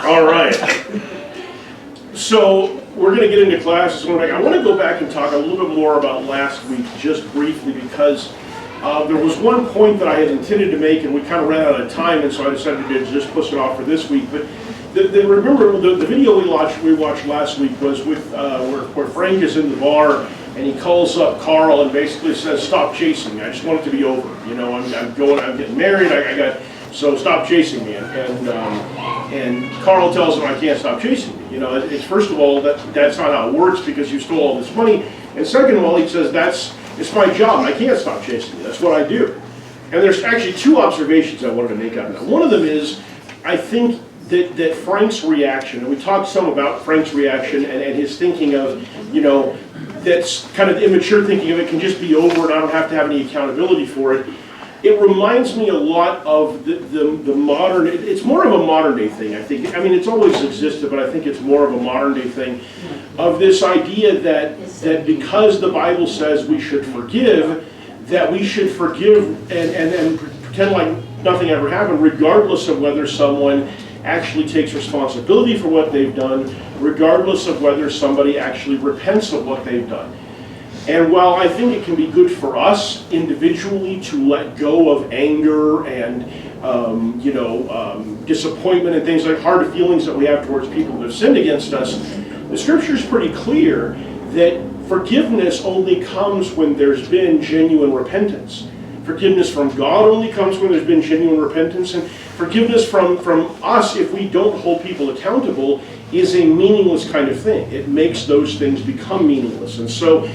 All right. So we're going to get into class this morning. I want to go back and talk a little bit more about last week, just briefly, because there was one point that I had intended to make, and we kind of ran out of time, and so I decided to just push it off for this week. But remember, the video we watched last week was with where Frank is in the bar, and he calls up Carl and basically says, "Stop chasing me. I just want it to be over. You know, I'm getting married. So stop chasing me." And Carl tells him, "I can't stop chasing you. You know, it's first of all that's not how it works because you stole all this money, and second of all, he says it's my job. I can't stop chasing you. That's what I do." And there's actually two observations I wanted to make out of that. One of them is, I think that Frank's reaction, and we talked some about Frank's reaction and his thinking of, you know, that's kind of immature thinking of it can just be over and I don't have to have any accountability for it. It reminds me a lot of the modern, it's more of a modern day thing, I think. I mean, it's always existed, but I think it's more of a modern day thing of this idea that because the Bible says we should forgive, that we should forgive and pretend like nothing ever happened, regardless of whether someone actually takes responsibility for what they've done, regardless of whether somebody actually repents of what they've done. And while I think it can be good for us individually to let go of anger and disappointment and things like hard feelings that we have towards people who have sinned against us, the Scripture is pretty clear that forgiveness only comes when there's been genuine repentance. Forgiveness from God only comes when there's been genuine repentance, and forgiveness from us, if we don't hold people accountable, is a meaningless kind of thing. It makes those things become meaningless. And so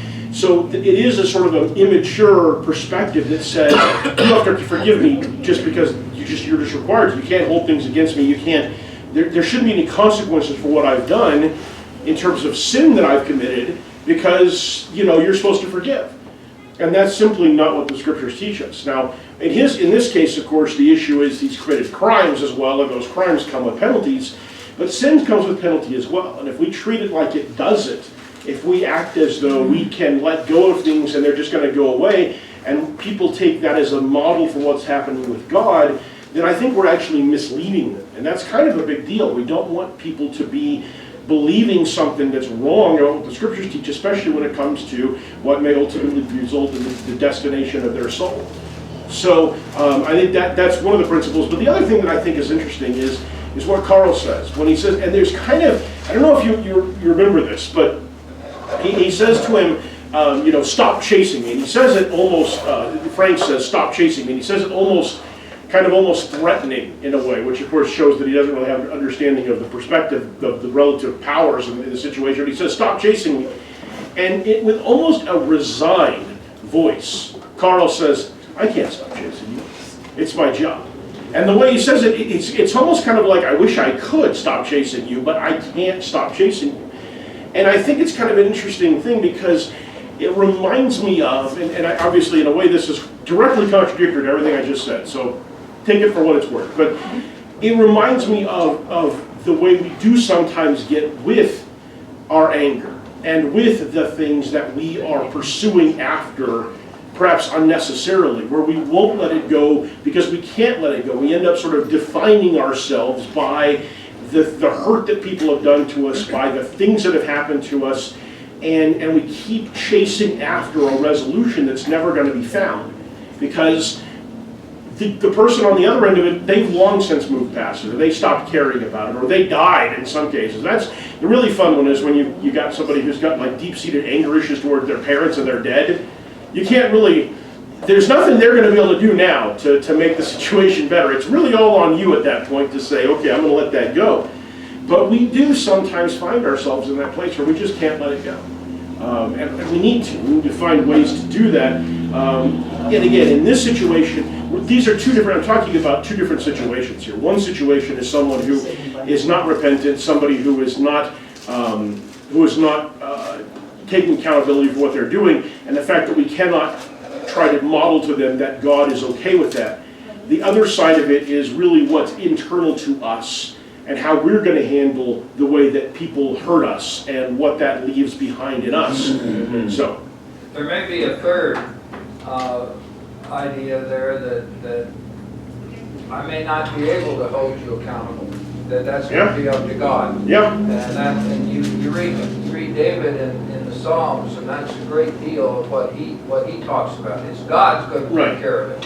it is a sort of an immature perspective that says, you have to forgive me just because you're just required to. You can't hold things against me. You can't. There shouldn't be any consequences for what I've done in terms of sin that I've committed because you're supposed to forgive. And that's simply not what the Scriptures teach us. Now, in this case, of course, the issue is he's committed crimes as well, and those crimes come with penalties. But sin comes with penalty as well. And if we treat it like it doesn't, if we act as though we can let go of things and they're just going to go away, and people take that as a model for what's happening with God, then I think we're actually misleading them. And that's kind of a big deal. We don't want people to be believing something that's wrong about what the Scriptures teach, especially when it comes to what may ultimately result in the destination of their soul. So I think that's one of the principles. But the other thing that I think is interesting is what Carl says. When he says, and there's kind of, I don't know if you remember this, but he says to him, stop chasing me. And he says it almost, Frank says, stop chasing me. And he says it almost threatening in a way, which of course shows that he doesn't really have an understanding of the perspective of the relative powers in the situation. He says, stop chasing me. And with almost a resigned voice, Carl says, I can't stop chasing you. It's my job. And the way he says it, it's almost kind of like, I wish I could stop chasing you, but I can't stop chasing you. And I think it's kind of an interesting thing because it reminds me of, and obviously in a way this is directly contradictory to everything I just said, so take it for what it's worth. But it reminds me of the way we do sometimes get with our anger and with the things that we are pursuing after, perhaps unnecessarily, where we won't let it go because we can't let it go. We end up sort of defining ourselves by the hurt that people have done to us, by the things that have happened to us, and we keep chasing after a resolution that's never going to be found because the person on the other end of it, they've long since moved past it, or they stopped caring about it, or they died in some cases. That's the really fun one is when you got somebody who's got like deep-seated anger issues toward their parents and they're dead. You can't really, there's nothing they're going to be able to do now to make the situation better. It's really all on you at that point to say, okay, I'm going to let that go. But we do sometimes find ourselves in that place where we just can't let it go. And we need to find ways to do that. And again, in this situation, these are two different, I'm talking about two different situations here. One situation is someone who is not repentant, somebody who is not taking accountability for what they're doing, and the fact that we cannot try to model to them that God is okay with that. The other side of it is really what's internal to us and how we're going to handle the way that people hurt us and what that leaves behind in us. So there may be a third idea there that I may not be able to hold you accountable. that's going to be up to God. Yeah. And you read David in the Psalms, and that's a great deal of what he talks about. It's God's going to take care of it.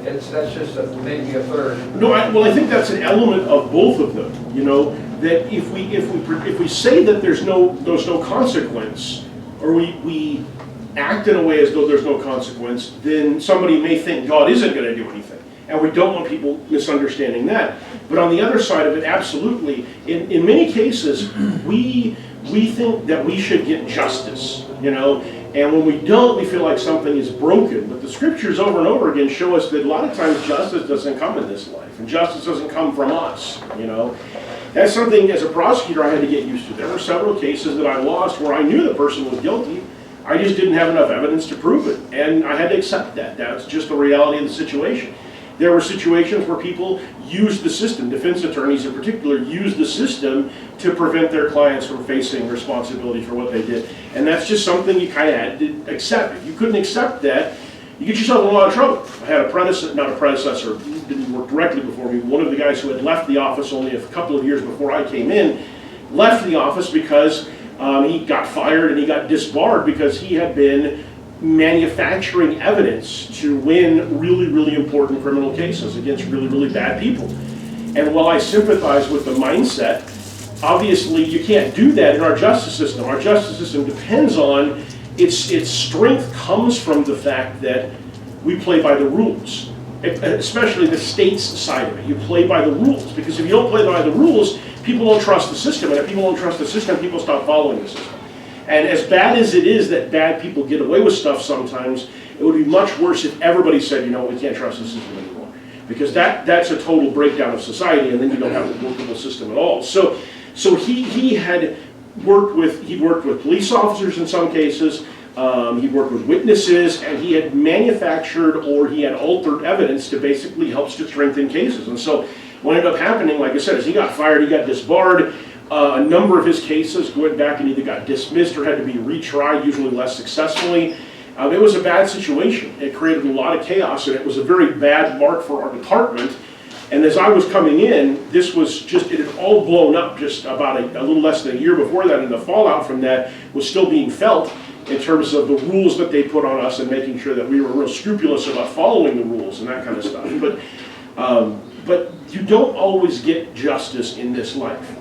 That's just maybe a third. No, well, I think that's an element of both of them. You know, that if we say that there's no consequence, or we act in a way as though there's no consequence, then somebody may think God isn't going to do anything. And we don't want people misunderstanding that. But on the other side of it, absolutely, in many cases, we think that we should get justice, you know, and when we don't, we feel like something is broken. But the scriptures over and over again show us that a lot of times justice doesn't come in this life, and justice doesn't come from us, you know. That's something, as a prosecutor, I had to get used to. There were several cases that I lost where I knew the person was guilty. I just didn't have enough evidence to prove it, and I had to accept that. That's just the reality of the situation. There were situations where people used the system, defense attorneys in particular, used the system to prevent their clients from facing responsibility for what they did. And that's just something you kind of had to accept. If you couldn't accept that, you get yourself in a lot of trouble. I had not a predecessor, didn't work directly before me, one of the guys who had left the office only a couple of years before I came in, left the office because he got fired and he got disbarred because he had been manufacturing evidence to win really, really important criminal cases against really, really bad people. And while I sympathize with the mindset, obviously you can't do that in our justice system. Our justice system depends on, its strength comes from the fact that we play by the rules, especially the state's side of it. You play by the rules, because if you don't play by the rules, people don't trust the system, and if people don't trust the system, people stop following the system. And as bad as it is that bad people get away with stuff sometimes, it would be much worse if everybody said, you know, we can't trust the system anymore. Because that's a total breakdown of society, and then you don't have a workable system at all. So he worked with police officers in some cases, he worked with witnesses, and he had manufactured or he had altered evidence to basically help to strengthen cases. And so what ended up happening, like I said, is he got fired, he got disbarred. A number of his cases went back and either got dismissed or had to be retried, usually less successfully. It was a bad situation. It created a lot of chaos, and it was a very bad mark for our department. And as I was coming in, this was just, it had all blown up just about a little less than a year before that, and the fallout from that was still being felt in terms of the rules that they put on us and making sure that we were real scrupulous about following the rules and that kind of stuff. But you don't always get justice in this life.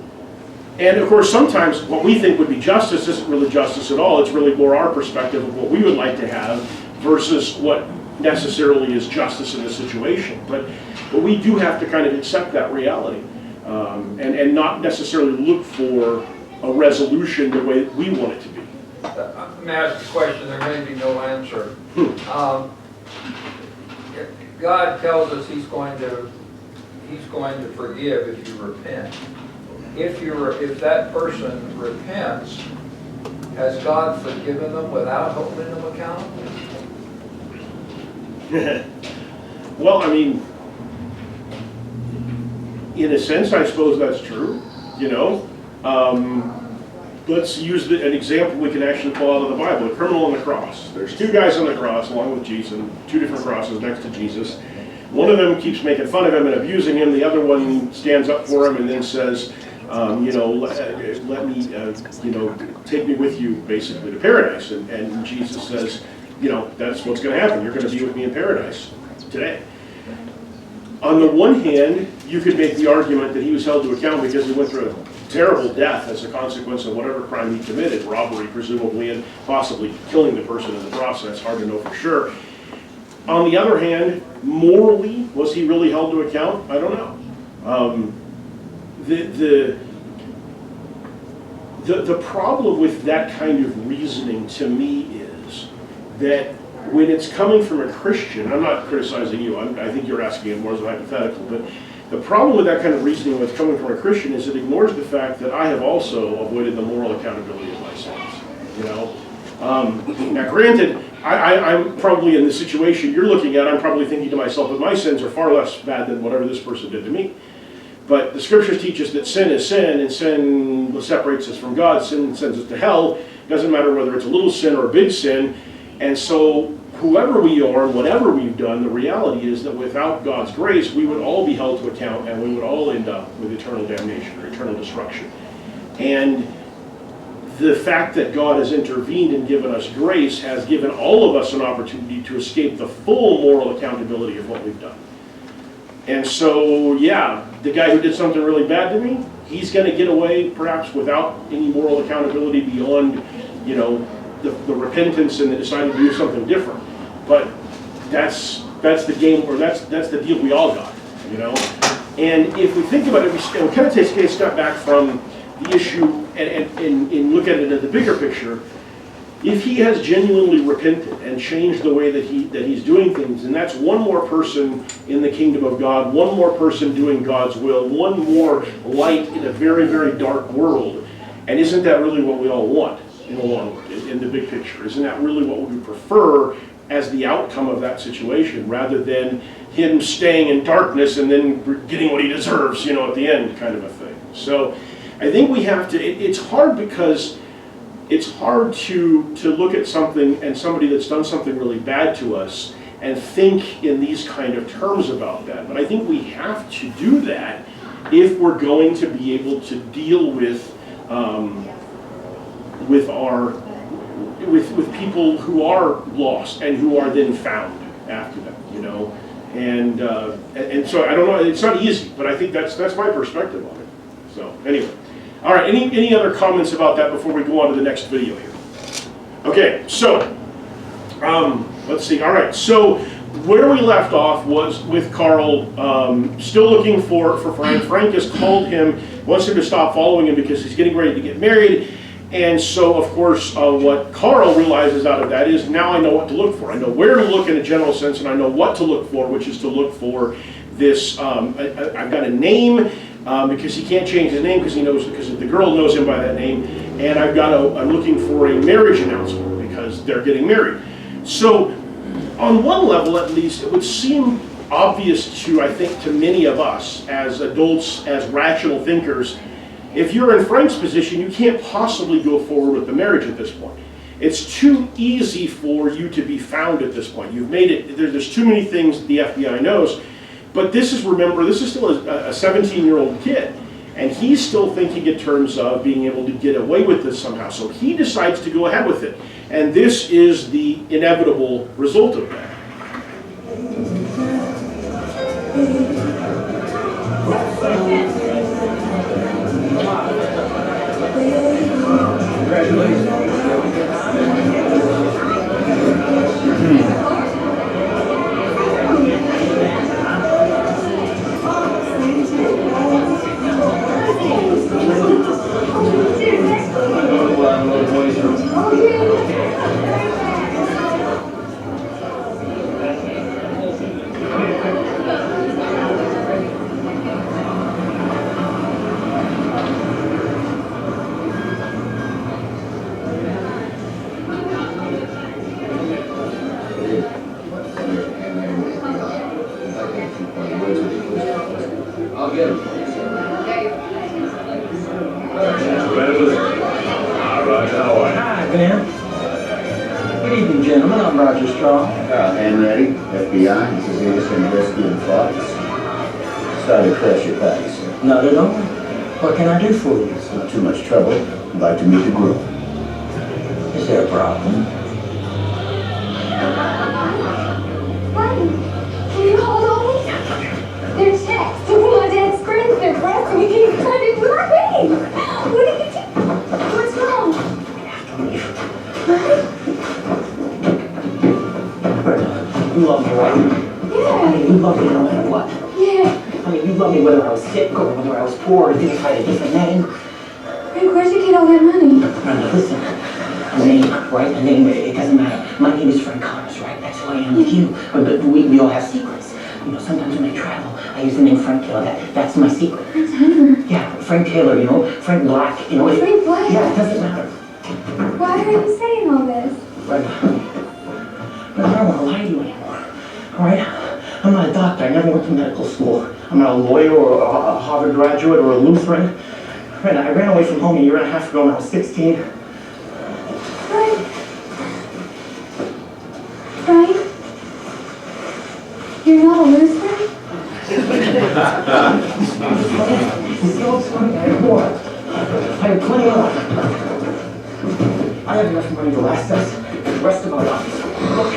And of course, sometimes what we think would be justice isn't really justice at all. It's really more our perspective of what we would like to have versus what necessarily is justice in this situation. But we do have to kind of accept that reality and not necessarily look for a resolution the way we want it to be. Let me ask a question, there may be no answer. God tells us He's going to forgive if you repent. If that person repents, has God forgiven them without holding them accountable? Well, I mean, in a sense, I suppose that's true, you know. Let's use an example we can actually pull out of the Bible, a criminal on the cross. There's two guys on the cross along with Jesus, two different crosses next to Jesus. One of them keeps making fun of him and abusing him. The other one stands up for him and then says, let me, take me with you, basically, to paradise. And Jesus says, that's what's going to happen. You're going to be with me in paradise today. On the one hand, you could make the argument that he was held to account because he went through a terrible death as a consequence of whatever crime he committed, robbery presumably, and possibly killing the person in the process. Hard to know for sure. On the other hand, morally, was he really held to account? I don't know. The problem with that kind of reasoning to me is that when it's coming from a Christian, I'm not criticizing you, I think you're asking it more as a hypothetical, but the problem with that kind of reasoning when it's coming from a Christian is it ignores the fact that I have also avoided the moral accountability of my sins. Now granted, I'm probably in the situation you're looking at, I'm probably thinking to myself that my sins are far less bad than whatever this person did to me. But the scriptures teach us that sin is sin, and sin separates us from God. Sin sends us to hell. It doesn't matter whether it's a little sin or a big sin. And so whoever we are and whatever we've done, the reality is that without God's grace, we would all be held to account and we would all end up with eternal damnation or eternal destruction. And the fact that God has intervened and given us grace has given all of us an opportunity to escape the full moral accountability of what we've done. And so, yeah, the guy who did something really bad to me, he's going to get away perhaps without any moral accountability beyond, you know, the repentance and the deciding to do something different. But that's the game, or that's the deal we all got, you know. And if we think about it, we kind of take a step back from the issue and look at it in the bigger picture. If he has genuinely repented and changed the way that he's doing things, and that's one more person in the kingdom of God, one more person doing God's will, one more light in a very, very dark world. And isn't that really what we all want in the long run, in the big picture? Isn't that really what we prefer as the outcome of that situation, rather than him staying in darkness and then getting what he deserves, you know, at the end, kind of a thing? So I think we have to, it's hard because it's hard to look at something and somebody that's done something really bad to us and think in these kind of terms about that. But I think we have to do that if we're going to be able to deal with people who are lost and who are then found after them, you know. And so I don't know, it's not easy, but I think that's my perspective on it. So anyway. All right, any other comments about that before we go on to the next video here? Okay, so, let's see. All right, so where we left off was with Carl still looking for Frank. Frank has called him, wants him to stop following him because he's getting ready to get married. And so, of course, what Carl realizes out of that is, now I know what to look for. I know where to look in a general sense, and I know what to look for, which is to look for this, I've got a name, because he can't change his name because the girl knows him by that name, and I'm looking for a marriage announcement because they're getting married. So on one level at least, it would seem obvious to, I think, to many of us as adults, as rational thinkers, if you're in Frank's position, you can't possibly go forward with the marriage at this point. It's too easy for you to be found at this point. You've made it, there's too many things the FBI knows. But this is still a 17-year-old kid, and he's still thinking in terms of being able to get away with this somehow. So he decides to go ahead with it, and this is the inevitable result of that. Congratulations. I'll get him. Hi, Ben. Good evening, gentlemen. I'm Roger Strong. Henry, FBI. This is Innocent Rescue and Fox. Sorry to crash your party, sir. Not at all. What can I do for you? It's not too much trouble. I'd like to meet the groom. Is there a problem? Honey, can you hold on? They're texts. My dad's screens, they're pressed, and we can't find it with our name. What did you do? What's wrong? What? You love me, right? Yeah. I mean, you love me no matter what. Yeah. I mean, you love me whether I was sick or whether I was poor or if I had a different name. Frank, where'd you get all that money? Now, listen. A name, right? A name, it doesn't matter. My name is Frank Connors, right? That's who I am with you. But we all have secrets. You know, sometimes when I travel, I use the name Frank Taylor. That's my secret. Frank Taylor. Yeah, Frank Taylor, you know, Frank Black, you know. Frank Black? Yeah, it doesn't matter. Why are you saying all this? Right. But I don't want to lie to you anymore. All right? I'm not a doctor. I never went to medical school. I'm not a lawyer or a Harvard graduate or a Lutheran. Right, I ran away from home a year and a half ago when I was 16. Frank. Frank? You're not a loser? I have plenty of money. I have enough money to last us the rest of our lives. Look.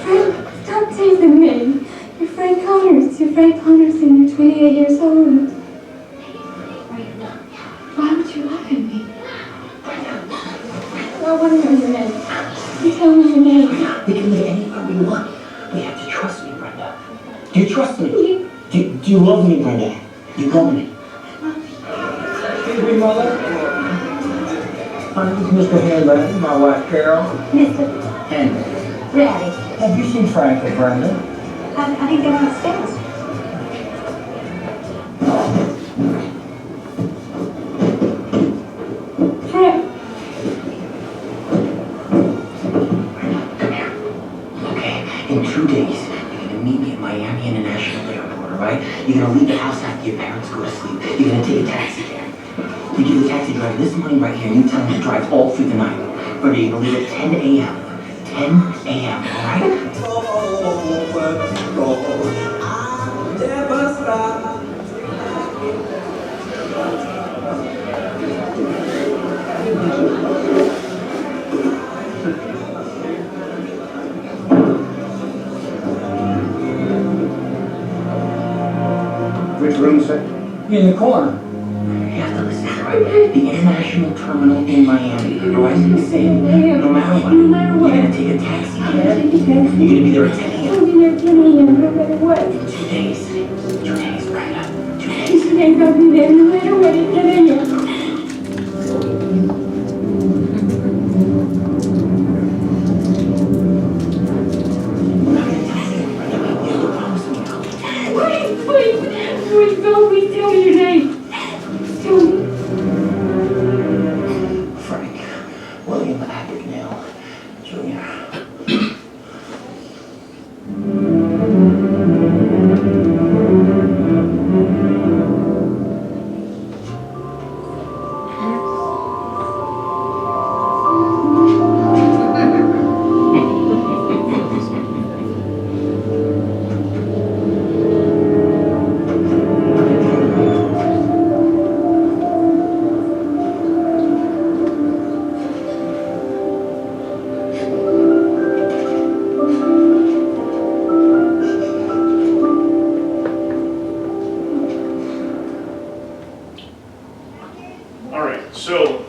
Frank, stop teasing me. You're Frank Connors. You're Frank Connors and you're 28 years old. Why would you laugh at me? I want to know your name. You tell me your name. We can live anywhere we want. We have to trust me, Brenda. Do you trust me? Do you love me, Brenda? You love me? Hey, mother. This is Mr. Henry, my wife Carol. Mr. Henry. Daddy. Have you seen Frank or Brenda? I think they're upstairs. Frank. Okay, in 2 days, you're gonna meet me at Miami International Airport, alright? You're gonna leave the house after your parents go to sleep. You're gonna take a taxi there. You give the taxi driver this money right here, and you tell him to drive all through the night. Brenda, you're gonna leave at 10 a.m. 10 a.m., alright? Which room, sir? In the corner. You have to listen, right? The international terminal in Miami, alright? Say it. No matter what. No matter what. You're gonna take a taxi. I'm gonna take a taxi. You're gonna be there at 10 I'll a.m. be there at 10 a.m. no matter what. 2 days. 2 days, Brenda. 2 days. Today I'll be there no matter what at 10 a.m. I'm not gonna tell anyone, Brenda. You have to promise me now. Please, don't please tell me your name. Tell me. Frank William Abagnale Jr. All right, so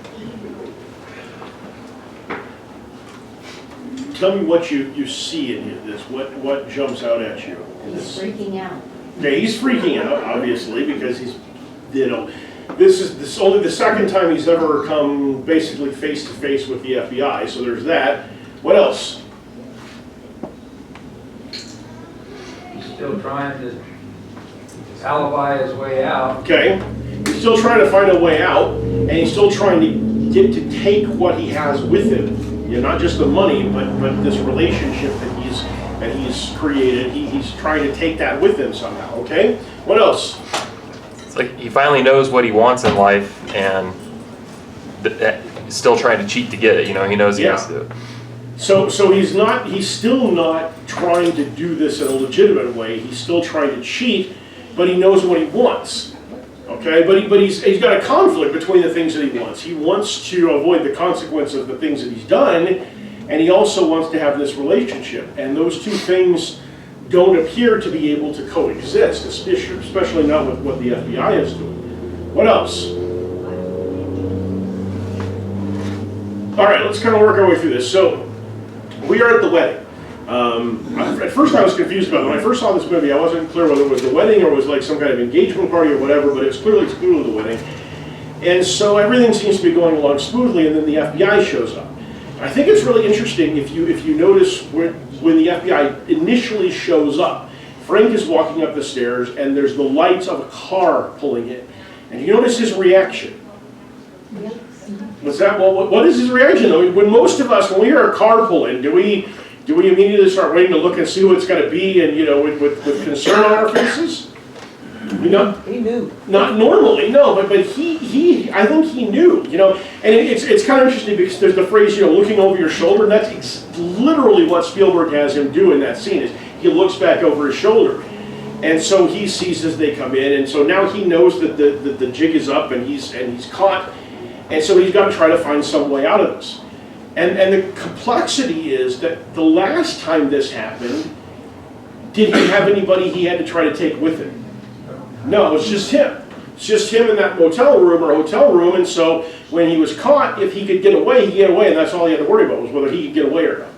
tell me what you see in this. What jumps out at you? He's freaking out. Okay, he's freaking out, obviously, because he's, this is only the second time he's ever come basically face to face with the FBI, so there's that. What else? He's still trying to alibi his way out. Okay, he's still trying to find a way out, and he's still trying to get to take what he has with him. You know, not just the money, but this relationship that he's created. He's trying to take that with him somehow. Okay, what else? It's like he finally knows what he wants in life, and he's still trying to cheat to get it. You know, he knows he has to. So he's still not trying to do this in a legitimate way. He's still trying to cheat, but he knows what he wants. Okay, but he's got a conflict between the things that he wants. He wants to avoid the consequence of the things that he's done, and he also wants to have this relationship. And those two things don't appear to be able to coexist, especially not with what the FBI is doing. What else? All right, let's kind of work our way through this. So we are at the wedding. At first I was confused about it. When I first saw this movie, I wasn't clear whether it was the wedding or it was like some kind of engagement party or whatever, but it's clearly the wedding. And so everything seems to be going along smoothly, and then the FBI shows up. I think it's really interesting if you notice when the FBI initially shows up, Frank is walking up the stairs and there's the lights of a car pulling in. And you notice his reaction. What's that? Well, what is his reaction though? When most of us, when we hear a car pull in, do we immediately start waiting to look and see who it's going to be, and with concern on our faces? He knew. Not normally, no, but I think he knew, you know, and it's kind of interesting because there's the phrase, you know, looking over your shoulder, and that's literally what Spielberg has him do in that scene, is he looks back over his shoulder. And so he sees as they come in, and so now he knows that the jig is up and he's caught, and so he's got to try to find some way out of this. And the complexity is that the last time this happened, did he have anybody he had to try to take with him? No, it was just him. It's just him in that motel room or hotel room, and so when he was caught, if he could get away, he'd get away, and that's all he had to worry about, was whether he could get away or not.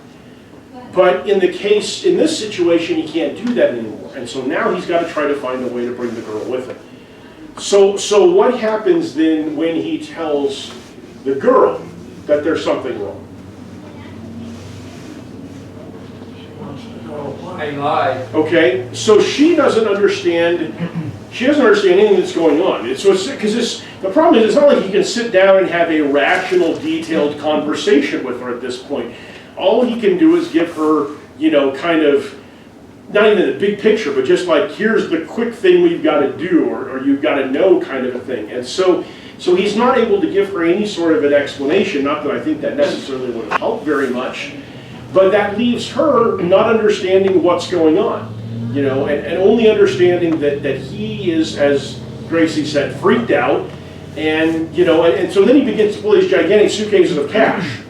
But in this situation, he can't do that anymore, and so now he's got to try to find a way to bring the girl with him. So what happens then when he tells the girl that there's something wrong? He lied. Okay, so she doesn't understand. She doesn't understand anything that's going on. The problem is, it's not like he can sit down and have a rational, detailed conversation with her at this point. All he can do is give her, you know, kind of, not even the big picture, but just like, here's the quick thing we've got to do, or you've got to know, kind of a thing. And so he's not able to give her any sort of an explanation. Not that I think that necessarily would have helped very much. But that leaves her not understanding what's going on, you know, and only understanding that he is, as Gracie said, freaked out, and, you know, and so then he begins to pull these gigantic suitcases of cash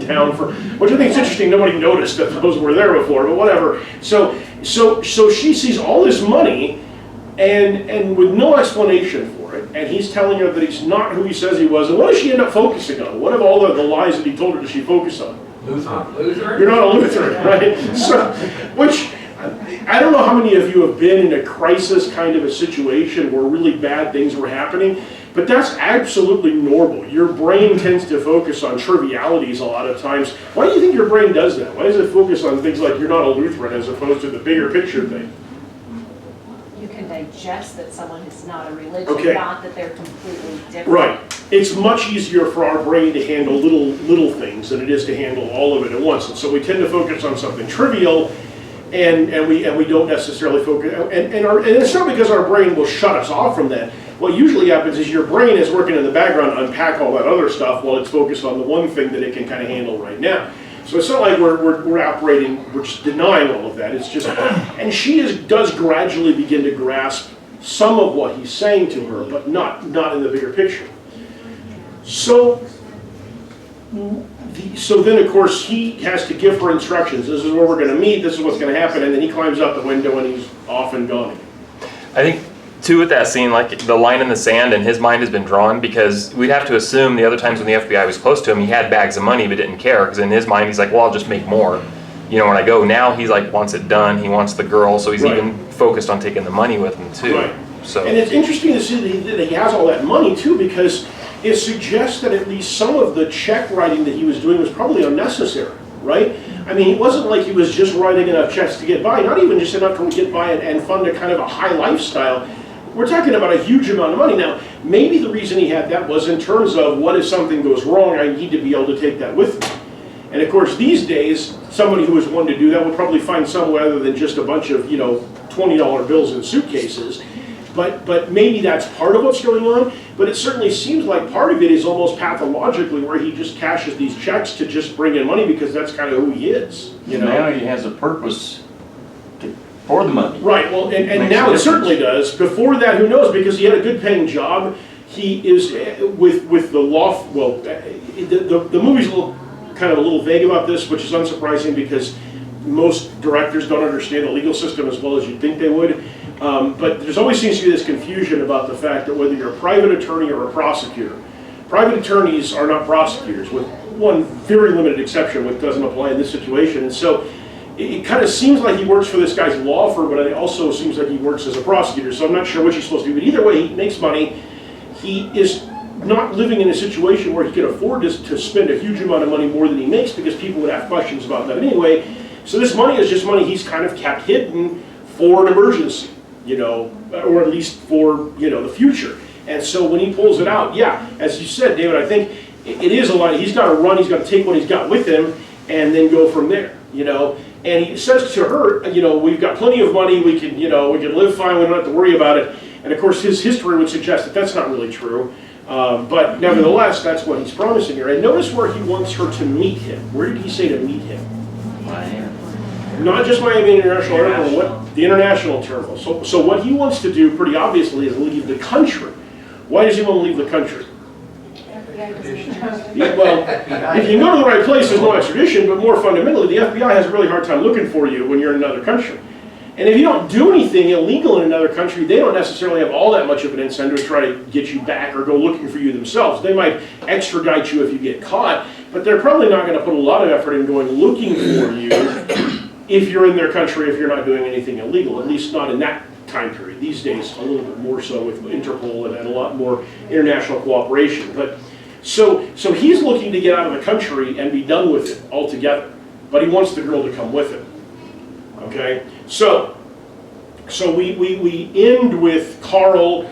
down which I think is interesting. Nobody noticed that those were there before, but whatever. So she sees all this money, and with no explanation for it, and he's telling her that he's not who he says he was. And what does she end up focusing on? What of all the lies that he told her does she focus on? Lutheran? You're not a Lutheran, right? So, which, I don't know how many of you have been in a crisis kind of a situation where really bad things were happening, but that's absolutely normal. Your brain tends to focus on trivialities a lot of times. Why do you think your brain does that? Why does it focus on things like you're not a Lutheran as opposed to the bigger picture thing? You can digest that someone is not a religion, Okay. not that they're completely different. Right. It's much easier for our brain to handle little things than it is to handle all of it at once. And so we tend to focus on something trivial, and we don't necessarily focus. And it's not because our brain will shut us off from that. What usually happens is your brain is working in the background to unpack all that other stuff while it's focused on the one thing that it can kind of handle right now. So it's not like we're just denying all of that. It's just, and she does gradually begin to grasp some of what he's saying to her, but not in the bigger picture. So then, of course, he has to give her instructions. This is where we're going to meet. This is what's going to happen. And then he climbs out the window and he's off and gone. I think, too, with that scene, like the line in the sand, and his mind has been drawn, because we'd have to assume the other times when the FBI was close to him, he had bags of money but didn't care, because in his mind he's like, well, I'll just make more, you know, when I go. Now he's like, wants it done. He wants the girl, so he's Right. even focused on taking the money with him too. Right. So. And it's interesting to see that he has all that money too, because it suggests that at least some of the check writing that he was doing was probably unnecessary, right? I mean, it wasn't like he was just writing enough checks to get by, not even just enough to get by and fund a kind of a high lifestyle. We're talking about a huge amount of money. Now, maybe the reason he had that was in terms of, what if something goes wrong, I need to be able to take that with me. And of course, these days, somebody who was one to do that would probably find some way other than just a bunch of, you know, $20 bills in suitcases. But maybe that's part of what's going on. But it certainly seems like part of it is almost pathologically where he just cashes these checks to just bring in money because that's kind of who he is. You know? Now he has a purpose for the money. Right, well, and Makes now a it certainly does. Before that, who knows? Because he had a good paying job. He is, with the law, well, the movie's a little vague about this, which is unsurprising because most directors don't understand the legal system as well as you'd think they would. But there's always seems to be this confusion about the fact that whether you're a private attorney or a prosecutor, private attorneys are not prosecutors, with one very limited exception, which doesn't apply in this situation. And so it kind of seems like he works for this guy's law firm, but it also seems like he works as a prosecutor. So I'm not sure which he's supposed to be. But either way, he makes money. He is not living in a situation where he can afford to spend a huge amount of money more than he makes, because people would have questions about that anyway. So this money is just money he's kind of kept hidden for an emergency, you know, or at least for, you know, the future. And so when he pulls it out, yeah, as you said, David, I think it is a lot. He's got to run, he's got to take what he's got with him and then go from there, you know. And he says to her, you know, we've got plenty of money, we can, you know, we can live fine, we don't have to worry about it. And of course, his history would suggest that that's not really true. But nevertheless, that's what he's promising here. And notice where he wants her to meet him. Where did he say to meet him? Not just Miami International Airport, what the international terminal. So what he wants to do, pretty obviously, is leave the country. Why does he want to leave the country? Yeah, well, if you go to the right place, there's no extradition, but more fundamentally, the FBI has a really hard time looking for you when you're in another country. And if you don't do anything illegal in another country, they don't necessarily have all that much of an incentive to try to get you back or go looking for you themselves. They might extradite you if you get caught, but they're probably not going to put a lot of effort in going looking for you if you're in their country, if you're not doing anything illegal, at least not in that time period. These days, a little bit more so with Interpol and a lot more international cooperation. But so he's looking to get out of the country and be done with it altogether, but he wants the girl to come with him. Okay, so we end with Carl,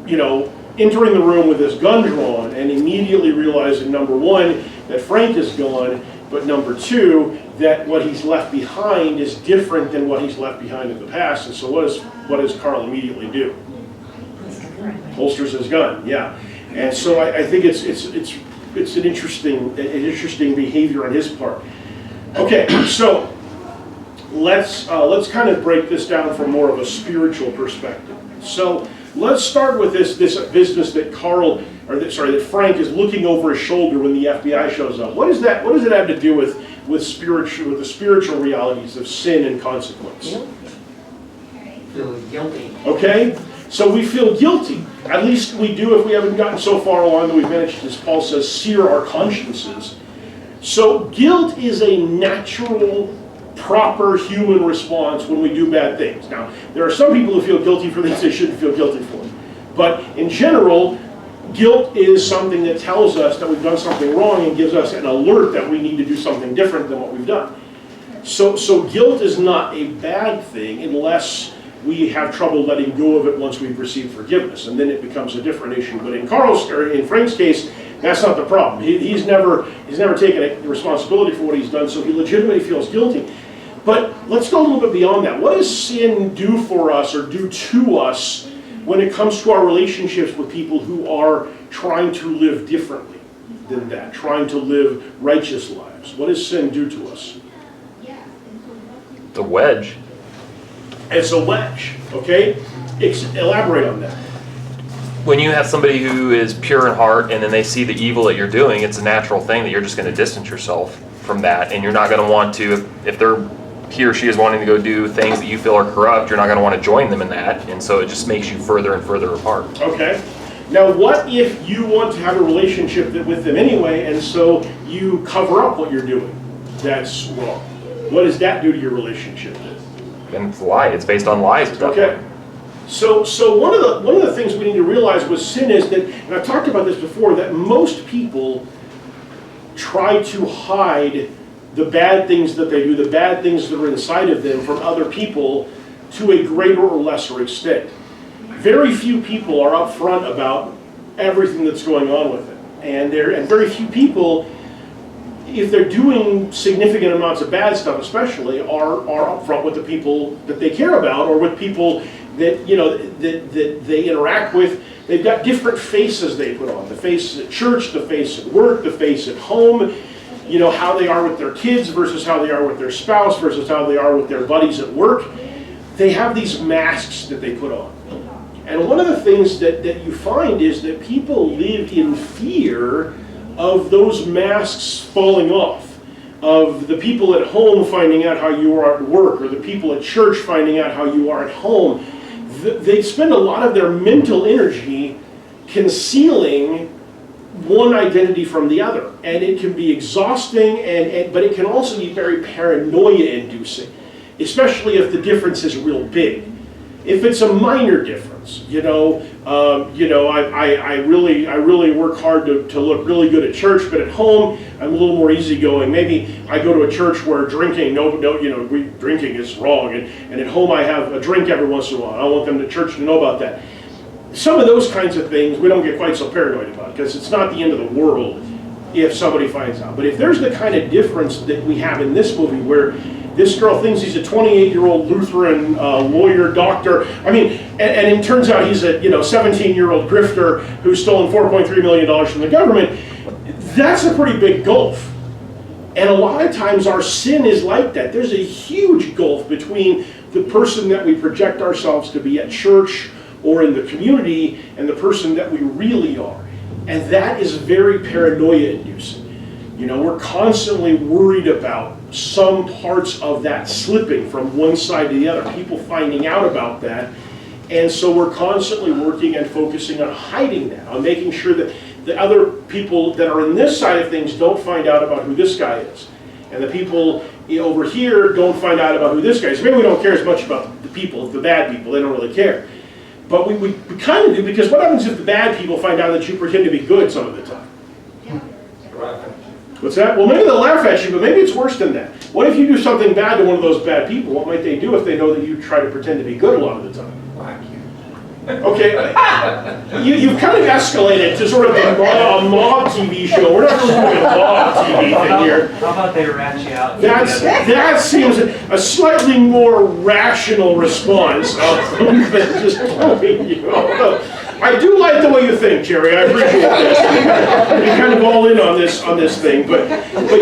entering the room with his gun drawn and immediately realizing, number one, that Frank is gone, but number two, that what he's left behind is different than what he's left behind in the past. And so what does Carl immediately do? Holsters his gun, yeah. And so I think it's an interesting behavior on his part. Okay, so let's kind of break this down from more of a spiritual perspective. So let's start with this business that that Frank is looking over his shoulder when the FBI shows up. What does it have to do with the spiritual realities of sin and consequence? Feeling guilty. Okay, so we feel guilty. At least we do if we haven't gotten so far along that we've managed, as Paul says, sear our consciences. So guilt is a natural, proper human response when we do bad things. Now, there are some people who feel guilty for things they shouldn't feel guilty for. But in general, guilt is something that tells us that we've done something wrong and gives us an alert that we need to do something different than what we've done. So guilt is not a bad thing unless we have trouble letting go of it once we've received forgiveness, and then it becomes a different issue. But in Frank's case, that's not the problem. He's never taken responsibility for what he's done, so he legitimately feels guilty. But let's go a little bit beyond that. What does sin do for us or do to us when it comes to our relationships with people who are trying to live differently than that, trying to live righteous lives? What does sin do to us? The wedge. It's a wedge, okay? Elaborate on that. When you have somebody who is pure in heart and then they see the evil that you're doing, it's a natural thing that you're just going to distance yourself from that, and you're not going to want to, if he or she is wanting to go do things that you feel are corrupt, you're not going to want to join them in that, and so it just makes you further and further apart. Okay. Now, what if you want to have a relationship with them anyway, and so you cover up what you're doing? That's wrong. What does that do to your relationship? And it's a lie. It's based on lies. Okay. So one of the things we need to realize with sin is that, and I've talked about this before, that most people try to hide the bad things that they do, the bad things that are inside of them from other people to a greater or lesser extent. Very few people are upfront about everything that's going on with it. And very few people, if they're doing significant amounts of bad stuff especially, are upfront with the people that they care about or with people that that they interact with. They've got different faces they put on. The face at church, the face at work, the face at home. How they are with their kids versus how they are with their spouse versus how they are with their buddies at work. They have these masks that they put on. And one of the things that you find is that people live in fear of those masks falling off, of the people at home finding out how you are at work, or the people at church finding out how you are at home. They spend a lot of their mental energy concealing one identity from the other, and it can be exhausting, but it can also be very paranoia-inducing, especially if the difference is real big. If it's a minor difference, I really work hard to look really good at church, but at home I'm a little more easygoing. Maybe I go to a church where drinking is wrong, and at home I have a drink every once in a while. I don't want them to church to know about that. Some of those kinds of things we don't get quite so paranoid about, because it's not the end of the world if somebody finds out. But if there's the kind of difference that we have in this movie, where This girl thinks he's a 28-year-old Lutheran lawyer, doctor. I mean, and it turns out he's a 17-year-old grifter who's stolen $4.3 million from the government. That's a pretty big gulf. And a lot of times our sin is like that. There's a huge gulf between the person that we project ourselves to be at church or in the community and the person that we really are. And that is very paranoia-inducing. We're constantly worried about some parts of that slipping from one side to the other, people finding out about that. And so we're constantly working and focusing on hiding that, on making sure that the other people that are in this side of things don't find out about who this guy is. And the people over here don't find out about who this guy is. Maybe we don't care as much about the people, the bad people, they don't really care. But we kind of do, because what happens if the bad people find out that you pretend to be good some of the time? What's that? Well, maybe they'll laugh at you, but maybe it's worse than that. What if you do something bad to one of those bad people? What might they do if they know that you try to pretend to be good a lot of the time? Okay, you've kind of escalated to sort of a mob TV show. We're not really doing a mob TV thing here. How about they rat you out? That seems a slightly more rational response than just telling you. I do like the way you think, Jerry. I appreciate this. You're kind of all in on this thing, but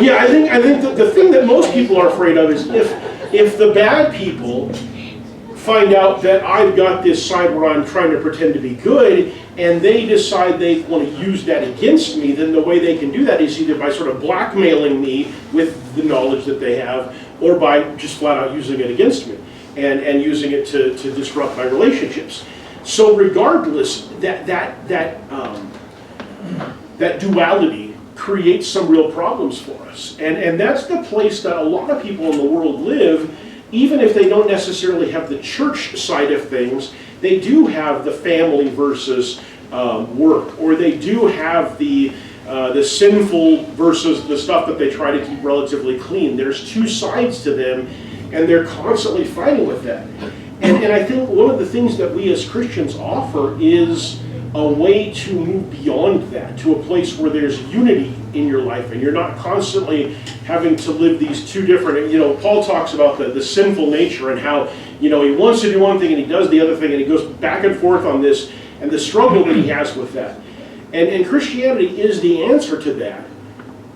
yeah, I think the thing that most people are afraid of is if the bad people find out that I've got this side where I'm trying to pretend to be good, and they decide they want to use that against me, then the way they can do that is either by sort of blackmailing me with the knowledge that they have, or by just flat out using it against me and using it to disrupt my relationships. So regardless, that duality creates some real problems for us. And that's the place that a lot of people in the world live. Even if they don't necessarily have the church side of things, they do have the family versus work, or they do have the sinful versus the stuff that they try to keep relatively clean. There's two sides to them, and they're constantly fighting with that. And I think one of the things that we as Christians offer is a way to move beyond that, to a place where there's unity in your life, and you're not constantly having to live these two different, Paul talks about the sinful nature and how, he wants to do one thing and he does the other thing, and he goes back and forth on this, and the struggle that he has with that. And Christianity is the answer to that.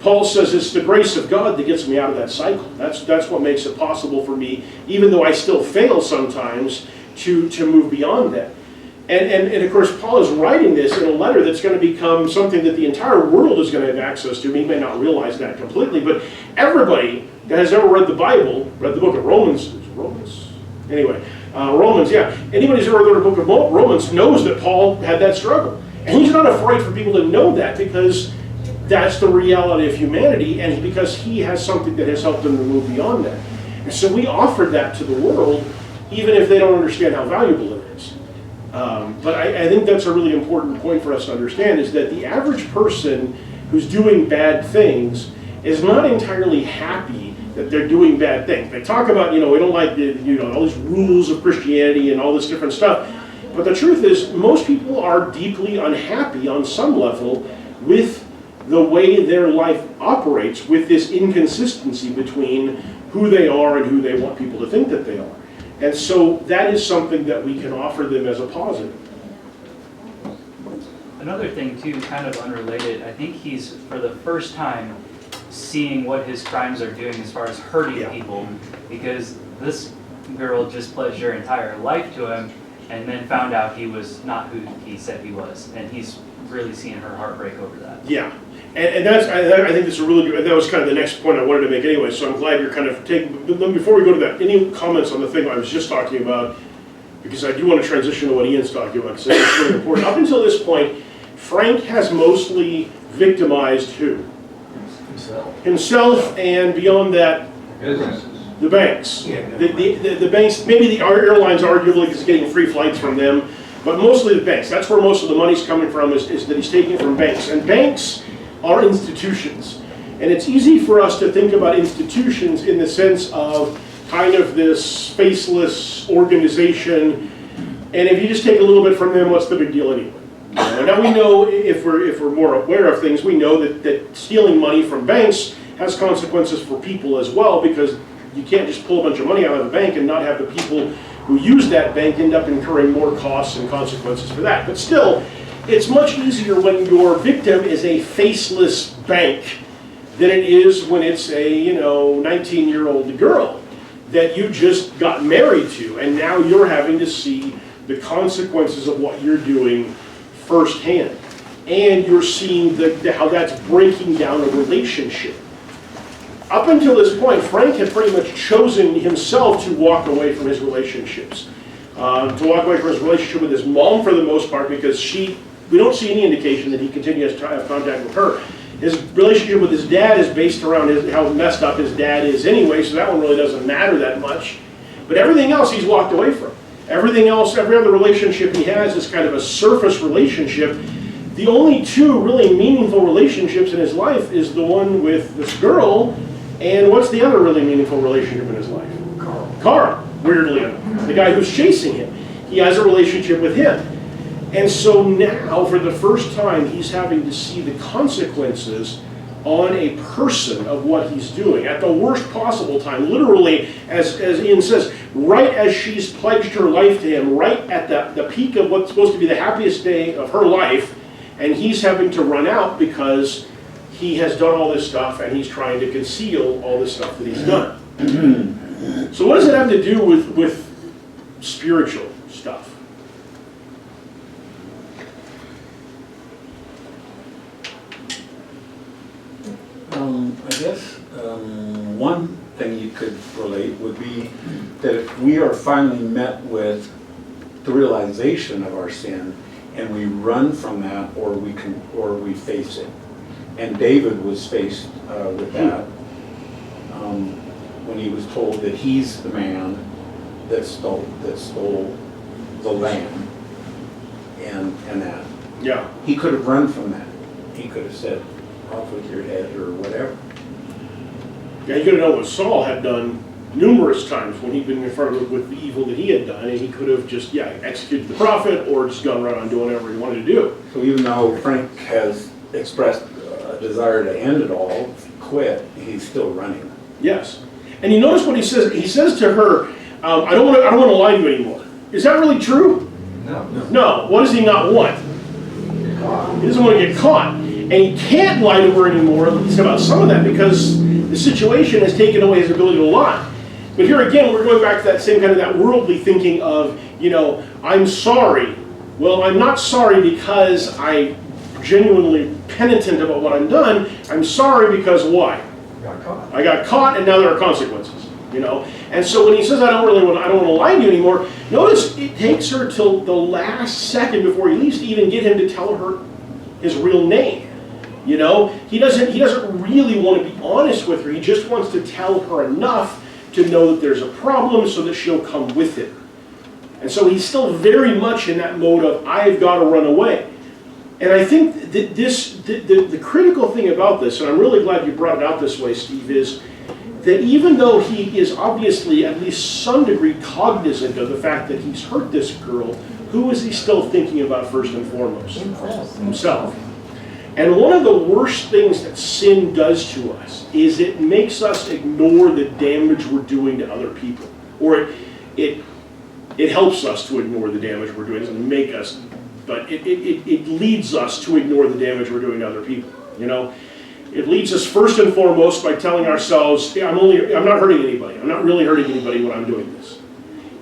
Paul says it's the grace of God that gets me out of that cycle. That's what makes it possible for me, even though I still fail sometimes, to move beyond that. And of course, Paul is writing this in a letter that's going to become something that the entire world is going to have access to. He may not realize that completely, but everybody that has ever read the Bible, read the book of Romans, Anyway, Romans, yeah. Anybody who's ever read the book of Romans knows that Paul had that struggle. And he's not afraid for people to know that, because that's the reality of humanity, and because he has something that has helped him to move beyond that. And so we offered that to the world, even if they don't understand how valuable it is. But I think that's a really important point for us to understand, is that the average person who's doing bad things is not entirely happy that they're doing bad things. They talk about, we don't like all these rules of Christianity and all this different stuff. But the truth is, most people are deeply unhappy on some level with the way their life operates, with this inconsistency between who they are and who they want people to think that they are. And so that is something that we can offer them as a positive. Another thing too, kind of unrelated, I think he's, for the first time, seeing what his crimes are doing as far as hurting people, because this girl just pledged her entire life to him and then found out he was not who he said he was, and he's really seeing her heart break over that. Yeah. And that's, I think that's a really good, that was kind of the next point I wanted to make anyway, so I'm glad you're kind of taking, before we go to that, any comments on the thing I was just talking about, because I do want to transition to what Ian's talking about, because it's really important. Up until this point, Frank has mostly victimized who? Himself, and beyond that, Businesses. the banks. The banks, maybe the airlines arguably is getting free flights from them, but mostly the banks. That's where most of the money's coming from, is that he's taking it from banks. And banks are institutions. And it's easy for us to think about institutions in the sense of kind of this faceless organization. And if you just take a little bit from them, what's the big deal anyway? Now we know, if we're more aware of things, we know that stealing money from banks has consequences for people as well, because You can't just pull a bunch of money out of the bank and not have the people who use that bank end up incurring more costs and consequences for that. But still, it's much easier when your victim is a faceless bank than it is when it's a 19-year-old girl that you just got married to, and now you're having to see the consequences of what you're doing firsthand. And you're seeing how that's breaking down a relationship. Up until this point, Frank had pretty much chosen himself to walk away from his relationships. To walk away from his relationship with his mom for the most part, because we don't see any indication that he continues to have contact with her. His relationship with his dad is based around how messed up his dad is anyway, so that one really doesn't matter that much. But everything else he's walked away from. Everything else, every other relationship he has is kind of a surface relationship. The only two really meaningful relationships in his life is the one with this girl, and what's the other really meaningful relationship in his life? Carl, weirdly enough. The guy who's chasing him. He has a relationship with him. And so now, for the first time, he's having to see the consequences on a person of what he's doing at the worst possible time. Literally, as Ian says, right as she's pledged her life to him, right at the peak of what's supposed to be the happiest day of her life, and he's having to run out because he has done all this stuff and he's trying to conceal all this stuff that he's done. So what does it have to do with spiritual stuff? I guess one thing you could relate would be that if we are finally met with the realization of our sin and we run from that, or we face it. And David was faced with that when he was told that he's the man that stole the lamb and that. Yeah. He could have run from that. He could have said, off with your head or whatever. Yeah, he could have done what Saul had done numerous times when he'd been confronted with the evil that he had done, and he could have just, executed the prophet or just gone around doing whatever he wanted to do. So even though Frank has expressed a desire to end it all, quit, he's still running. Yes. And you notice what he says? He says to her, I don't want to lie to you anymore. Is that really true? No. No. What does he not want? He doesn't want to get caught. And he can't lie to her anymore, at least about some of that, because the situation has taken away his ability to lie. But here again, we're going back to that same kind of that worldly thinking of, I'm sorry. Well, I'm not sorry because I'm genuinely penitent about what I've done. I'm sorry because why? I got caught, and now there are consequences. And so when he says, I don't want to lie to you anymore, notice it takes her till the last second before he leaves to even get him to tell her his real name. He doesn't really want to be honest with her. He just wants to tell her enough to know that there's a problem so that she'll come with it. And so he's still very much in that mode of, I've got to run away. And I think that the critical thing about this, and I'm really glad you brought it out this way, Steve, is that even though he is obviously at least some degree cognizant of the fact that he's hurt this girl, who is he still thinking about first and foremost? Himself. And one of the worst things that sin does to us is it makes us ignore the damage we're doing to other people. Or it helps us to ignore the damage we're doing. It doesn't make us, but it leads us to ignore the damage we're doing to other people. It leads us first and foremost by telling ourselves, I'm not hurting anybody. I'm not really hurting anybody when I'm doing this.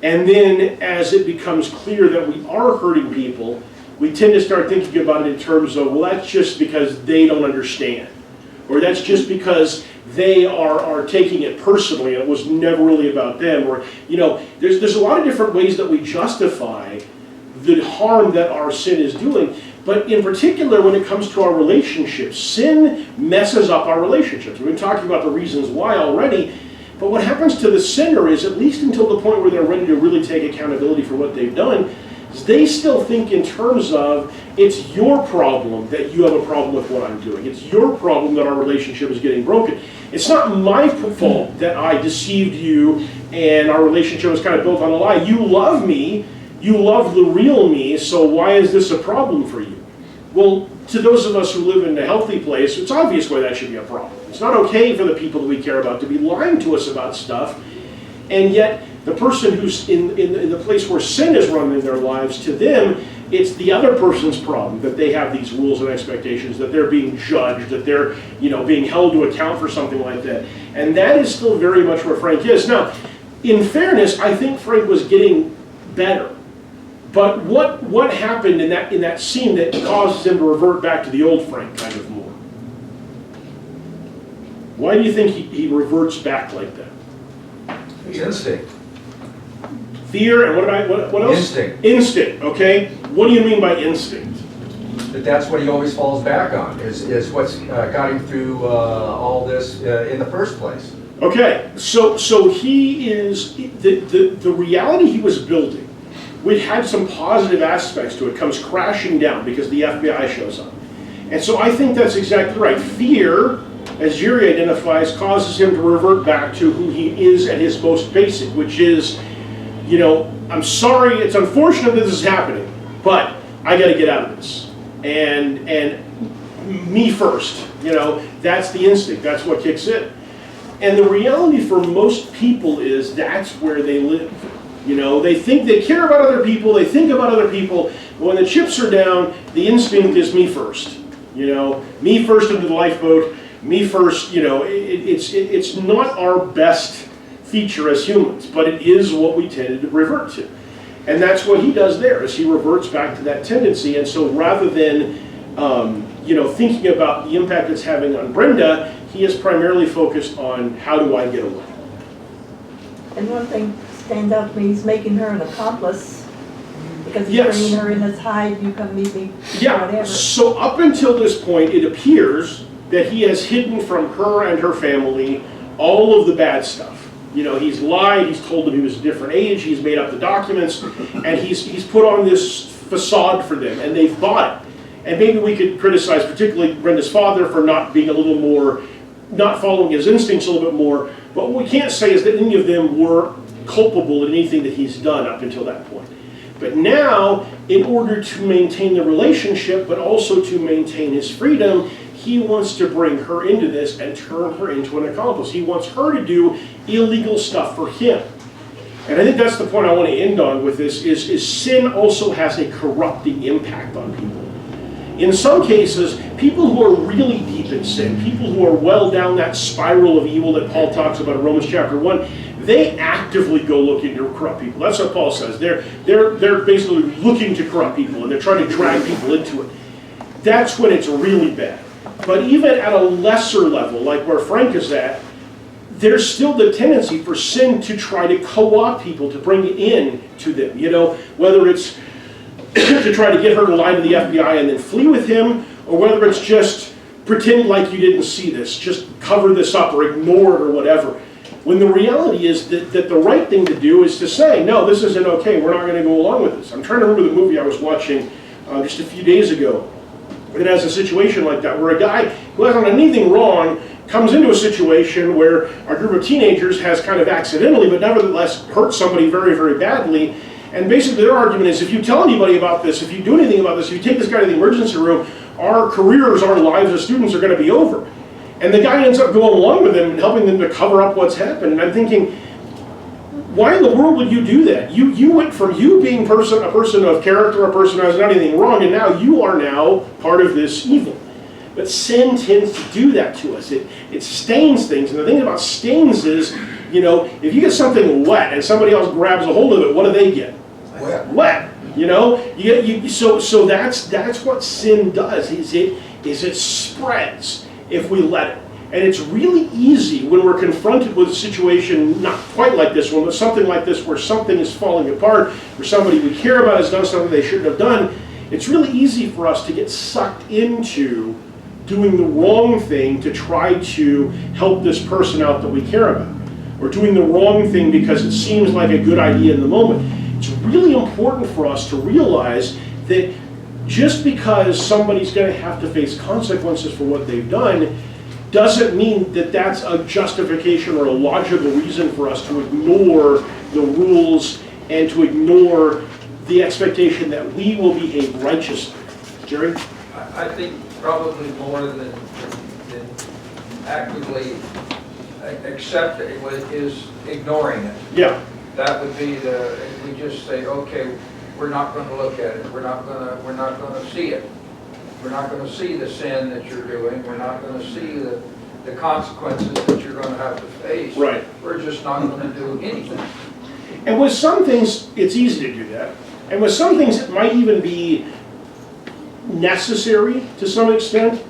And then as it becomes clear that we are hurting people, we tend to start thinking about it in terms of, well, that's just because they don't understand. Or that's just because they are taking it personally and it was never really about them. Or, there's a lot of different ways that we justify the harm that our sin is doing. But in particular, when it comes to our relationships, sin messes up our relationships. We've been talking about the reasons why already. But what happens to the sinner is, at least until the point where they're ready to really take accountability for what they've done, they still think in terms of, it's your problem that you have a problem with what I'm doing. It's your problem that our relationship is getting broken. It's not my fault that I deceived you and our relationship was kind of built on a lie. You love me, you love the real me, so why is this a problem for you? Well, to those of us who live in a healthy place, it's obvious why that should be a problem. It's not okay for the people that we care about to be lying to us about stuff, and yet the person who's in the place where sin is running their lives, to them, it's the other person's problem that they have these rules and expectations, that they're being judged, that they're being held to account for something like that. And that is still very much where Frank is. Now, in fairness, I think Frank was getting better. But what happened in that scene that causes him to revert back to the old Frank kind of more? Why do you think he reverts back like that? Instinct. Fear, and what else? Instinct. Instinct, okay. What do you mean by instinct? That's what he always falls back on, is what's got him through all this in the first place. Okay, so he is, the reality he was building, which had some positive aspects to it, comes crashing down because the FBI shows up. And so I think that's exactly right. Fear, as Jerry identifies, causes him to revert back to who he is at his most basic, which is, I'm sorry, it's unfortunate that this is happening, but I got to get out of this. And me first, that's the instinct, that's what kicks in. And the reality for most people is that's where they live. They think they care about other people, they think about other people, but when the chips are down, the instinct is me first. Me first into the lifeboat, me first, it's not our best feature as humans, but it is what we tended to revert to. And that's what he does there, is he reverts back to that tendency. And so rather than, thinking about the impact it's having on Brenda, he is primarily focused on how do I get away. And one thing stands out to me, he's making her an accomplice because he's Yes. bringing her in this hide, you come meet me, Yeah, whatever. so up until this point, it appears that he has hidden from her and her family all of the bad stuff. He's lied, he's told them he was a different age, he's made up the documents, and he's put on this facade for them, and they've bought it. And maybe we could criticize particularly Brenda's father for not being a little more, not following his instincts a little bit more, but what we can't say is that any of them were culpable in anything that he's done up until that point. But now, in order to maintain the relationship, but also to maintain his freedom, he wants to bring her into this and turn her into an accomplice. He wants her to do illegal stuff for him. And I think that's the point I want to end on with this, is sin also has a corrupting impact on people. In some cases, people who are really deep in sin, people who are well down that spiral of evil that Paul talks about in Romans chapter 1, they actively go looking to corrupt people. That's what Paul says. They're basically looking to corrupt people, and they're trying to drag people into it. That's when it's really bad. But even at a lesser level, like where Frank is at, there's still the tendency for sin to try to co-opt people, to bring it in to them. Whether it's to try to get her to lie to the FBI and then flee with him, or whether it's just pretend like you didn't see this, just cover this up or ignore it or whatever. When the reality is that the right thing to do is to say, no, this isn't okay, we're not going to go along with this. I'm trying to remember the movie I was watching just a few days ago. It has a situation like that, where a guy who hasn't done anything wrong comes into a situation where a group of teenagers has kind of accidentally, but nevertheless hurt somebody very, very badly. And basically their argument is, if you tell anybody about this, if you do anything about this, if you take this guy to the emergency room, our careers, our lives as students are going to be over. And the guy ends up going along with them and helping them to cover up what's happened. And I'm thinking, why in the world would you do that? You went from you being a person of character, a person who hasn't done anything wrong, and now you are now part of this evil. But sin tends to do that to us. It stains things. And the thing about stains is, if you get something wet and somebody else grabs a hold of it, what do they get? Wet. So that's what sin does. Is it spreads if we let it. And it's really easy when we're confronted with a situation not quite like this one, but something like this where something is falling apart, where somebody we care about has done something they shouldn't have done. It's really easy for us to get sucked into doing the wrong thing to try to help this person out that we care about, or doing the wrong thing because it seems like a good idea in the moment. It's really important for us to realize that just because somebody's going to have to face consequences for what they've done doesn't mean that that's a justification or a logical reason for us to ignore the rules and to ignore the expectation that we will behave righteously. Jerry? I think probably more than actively accepting it is ignoring it. Yeah. That would be if we just say, okay, we're not going to look at it. We're not going to see it. We're not going to see the sin that you're doing. We're not going to see the consequences that you're going to have to face. Right. We're just not going to do anything. And with some things, it's easy to do that. And with some things, it might even be necessary to some extent.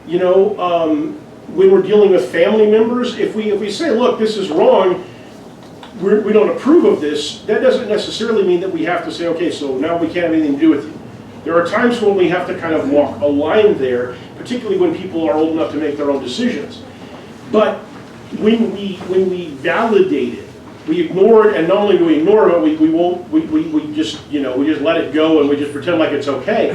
You know, when we're dealing with family members, if we say, look, this is wrong, we don't approve of this, that doesn't necessarily mean that we have to say, okay, so now we can't have anything to do with you. There are times when we have to kind of walk a line there, particularly when people are old enough to make their own decisions. But when we validate it, we ignore it, and not only do we ignore it, we just, you know, we just let it go and we just pretend like it's okay.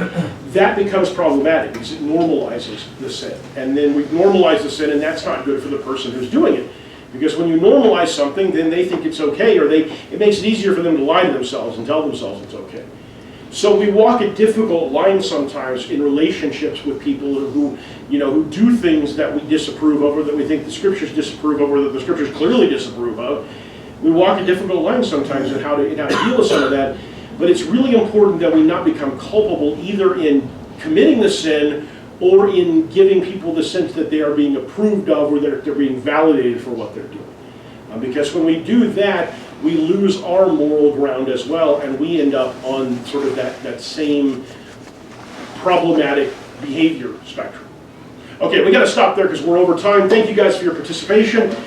That becomes problematic because it normalizes the sin. And then we normalize the sin, and that's not good for the person who's doing it. Because when you normalize something, then they think it's okay, or it makes it easier for them to lie to themselves and tell themselves it's okay. So we walk a difficult line sometimes in relationships with people who, you know, who do things that we disapprove of, or that we think the scriptures disapprove of, or that the scriptures clearly disapprove of. We walk a difficult line sometimes in how to deal with some of that. But it's really important that we not become culpable either in committing the sin or in giving people the sense that they are being approved of, or that they're being validated for what they're doing. Because when we do that, we lose our moral ground as well, and we end up on sort of that same problematic behavior spectrum. Okay, we got to stop there because we're over time. Thank you guys for your participation.